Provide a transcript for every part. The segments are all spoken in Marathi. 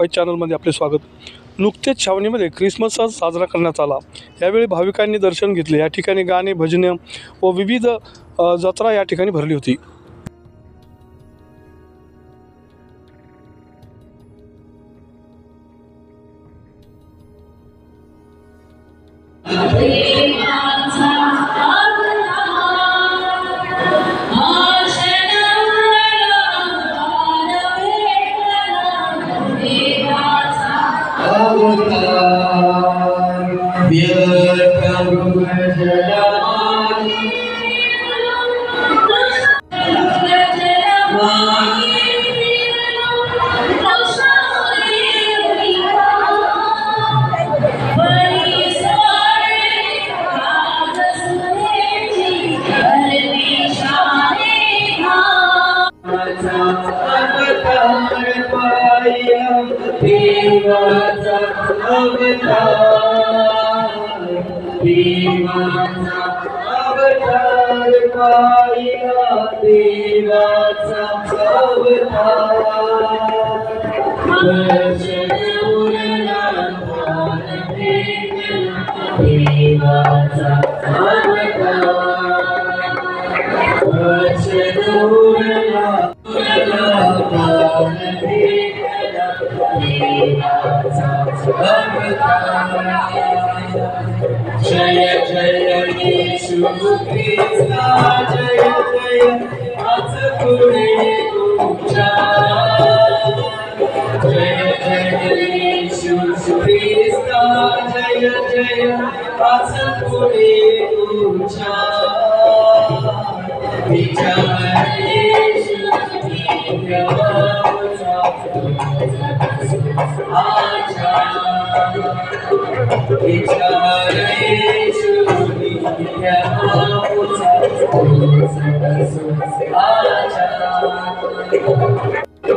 क्लॉकवाईज चॅनलमध्ये आपले स्वागत। नुकतेच छावणीमध्ये ख्रिसमस सण साजरा करण्यात आला। यावेळी भाविकांनी दर्शन घेतले। या ठिकाणी गाणे, भजने व विविध जत्रा या ठिकाणी भरली होती। जय जय येशू ख्रिस्ता जय जय आज पुढे तुझ्या जय जय येशू ख्रिस्ता जय जय आज पुढे तुझ्या विचार येशू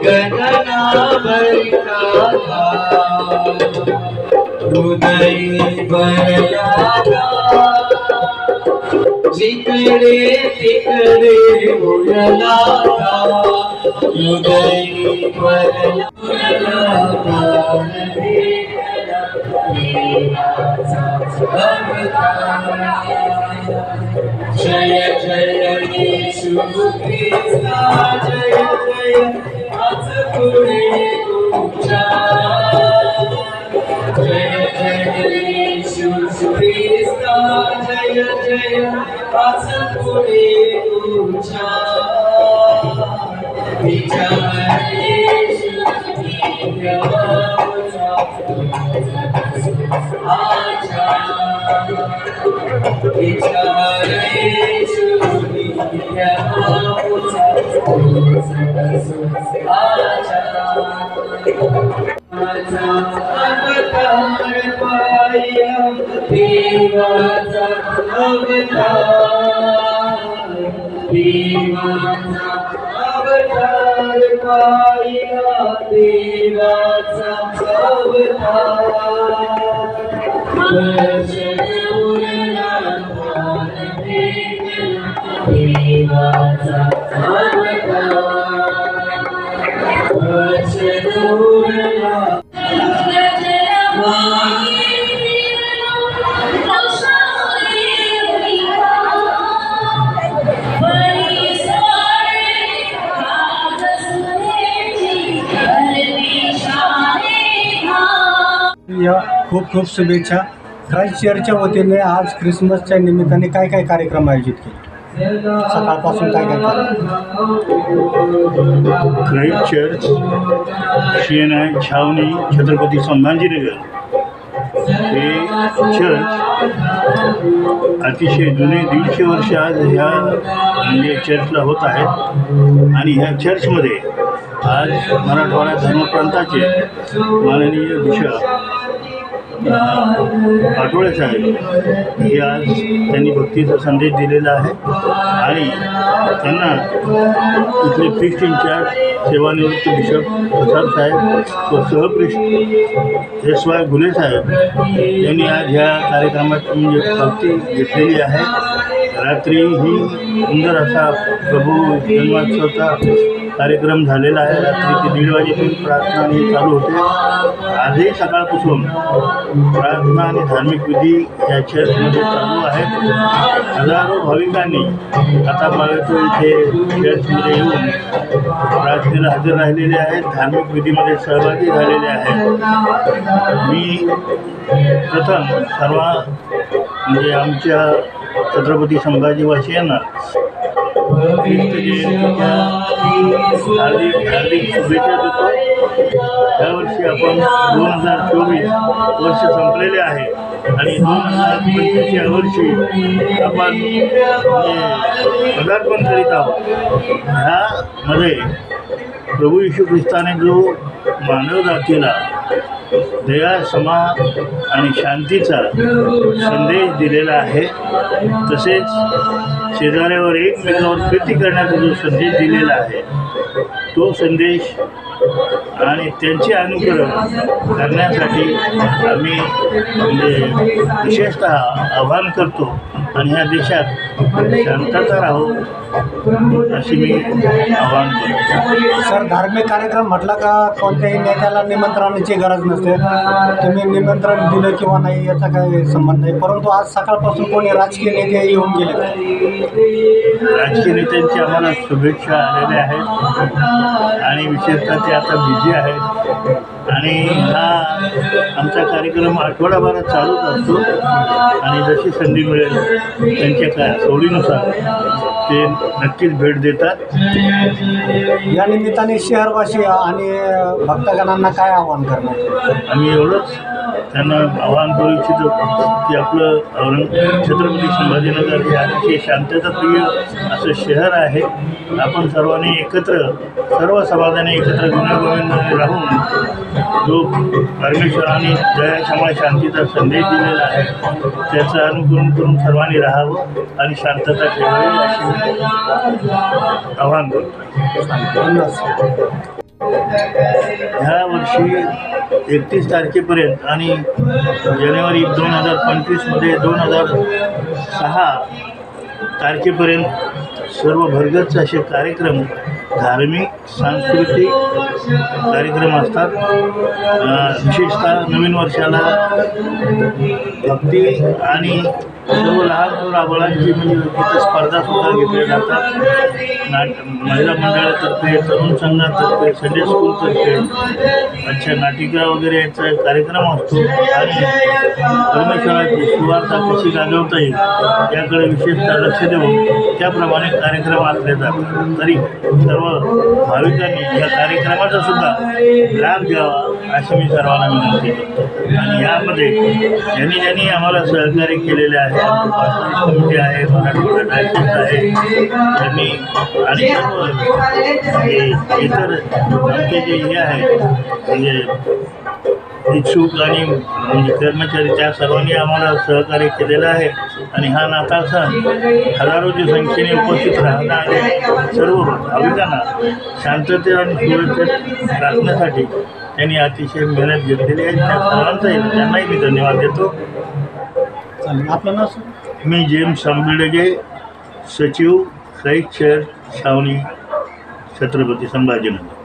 गणना भरिता हृदय भरला जिकडे तिकडे उडला हृदय भरला जय जय येशू ख्रिस्ता जय जय आज पुढे तुझ्या जय जय येशू ख्रिस्ता जय जय आज पुढे तुझ्या विचार येशू खूप खूप शुभेच्छा। ख्राइस्ट चर्चच्या वतीने आज ख्रिसमसच्या निमित्ताने काय काय कार्यक्रम आयोजित केले? सकाळपासून काय काय ख्राइस्ट चर्च शेनाय छावणी छत्रपती संभाजीनगर हे चर्च अतिशय जुने 150 वर्ष आज ह्या म्हणजे चर्चला होत आहेत। आणि ह्या चर्चमध्ये आज मराठवाडा धर्मप्रांताचे माननीय बिशप आठवले साहेब हे आज त्यांनी भक्तीचा संदेश दिलेला आहे। आणि त्यांना इथले प्रिस्ट इंचार्ज सेवानिवृत्त बिशप प्रसाद साहेब व सहप्रिस्ट एस.वाय. घुले साहेब यांनी आज ह्या कार्यक्रमात म्हणजे भक्ती घेतलेली आहे। रात्री ही सुंदर असा प्रभू जन्मोत्सवाचा कार्यक्रम झालेला आहे. रात्री ते 1:30 वाजेपर्यंत प्रार्थना आणि चालू होते. आजही सकाळपासून प्रार्थना आणि धार्मिक विधी या चर्चमध्ये चालू आहेत. हजारो भाविकांनी आता बघतो इथे चर्चमध्ये येऊन प्रार्थनेला हजर राहिलेले आहेत, धार्मिक विधीमध्ये सहभागी झालेले आहेत. मी प्रथम सर्व म्हणजे आमच्या छत्रपती संभाजीवासियांना ख्रिस्त जयंतीच्या हार्दिक शुभेच्छा देतो. यावर्षी आपण 2024 वर्ष संपलेले आहे आणि 2025 या वर्षी आपण पदार्पण करीत आहोत. ह्यामध्ये प्रभू येशू ख्रिस्ताने जो मानव जातीला दया, क्षमा आणि शांतीचा संदेश दिलेला आहे, तसेच शेजाऱ्यावर एकमेकावर प्रीती करण्याचा जो संदेश दिलेला आहे, तो संदेश आणि त्यांचे अनुकरण करण्यासाठी आम्ही म्हणजे विशेषतः आवाहन करतो आणि ह्या देशात शांतता राहो अशी मी आवाहन करतो. सर, धार्मिक कार्यक्रम म्हटलं का कोणत्याही नेत्याला निमंत्रणाची गरज नसते. तुम्ही निमंत्रण दिलं किंवा नाही याचा काही संबंध नाही, परंतु आज सकाळपासून कोणी राजकीय नेते येऊन गेले? राजकीय नेत्यांची आम्हाला शुभेच्छा आलेल्या आहेत आणि विशेषतः ते आता बिझी आहेत आणि हा आमचा कार्यक्रम आठवडाभरात चालूच असतो आणि जशी संधी मिळेल त्यांच्या सोडीनुसार ते नक्कीच भेट देतात. या निमित्ताने शहरवासी आणि भक्तगणांना काय आवाहन करणार? आम्ही एवढंच त्यांना आवाहन करू इच्छितो की आपलं छत्रपती संभाजीनगर हे अतिशय शांतताप्रिय असं शहर आहे. आपण सर्वांनी एकत्र, सर्व समाजाने एकत्र गुण्यागोविंदाने राहून जो परमेश्वराने दया, क्षमा, शांतीचा संदेश दिलेला आहे त्याचं अनुकरण करून सर्वांनी राहावं आणि शांतता ठेवावी अशी आवाहन करतो. ह्या वर्षी 31 तारखेपर्यंत आणि जानेवारी 2025मध्ये 2006 तारखेपर्यंत सर्व भरगच्च असे कार्यक्रम, धार्मिक, सांस्कृतिक कार्यक्रम असतात. विशेषतः नवीन वर्षाला भक्ती आणि सर्व लहान मुलांची म्हणजे तिथं स्पर्धासुद्धा घेतल्या जातात. महिला मंडळातर्फे, तरुण संघातर्फे, संडे स्कूलतर्फे अच्छा नाटिका वगैरे याचा कार्यक्रम असतो आणि परमेश्वराची सुवार्ता कशी गाजवता येईल याकडे विशेषतः लक्ष देऊन त्याप्रमाणे कार्यक्रम आखले जातात. तरी सर्व भाविकांनी या कार्यक्रमाचा सुद्धा लाभ घ्यावा अशी मी सर्वांना विनंती करतो. आणि यामध्ये ज्यांनी आम्हाला सहकार्य केलेले आहे, कमिटी आहे, मराठवाडा डायसेस आहे, त्यांनी आणि सर्व इतर आमचे जे हे आहे म्हणजे इच्छुक आणि म्हणजे कर्मचारी त्या सर्वांनी आम्हाला सहकार्य केलेलं आहे. आणि हा नाताळ सण हजारोच्या संख्येने उपस्थित राहणारे सर्व भाविकांना शांततेत आणि सुरक्षित राखण्यासाठी त्यांनी अतिशय मेहनत घेतलेली आहे. त्या सर्वांचाही त्यांनाही मी धन्यवाद देतो. आपलं नाव? मी जेम्स आंबेडगे, सचिव, ख्राइस्ट चर्च, छावणी, छत्रपती संभाजीनगर.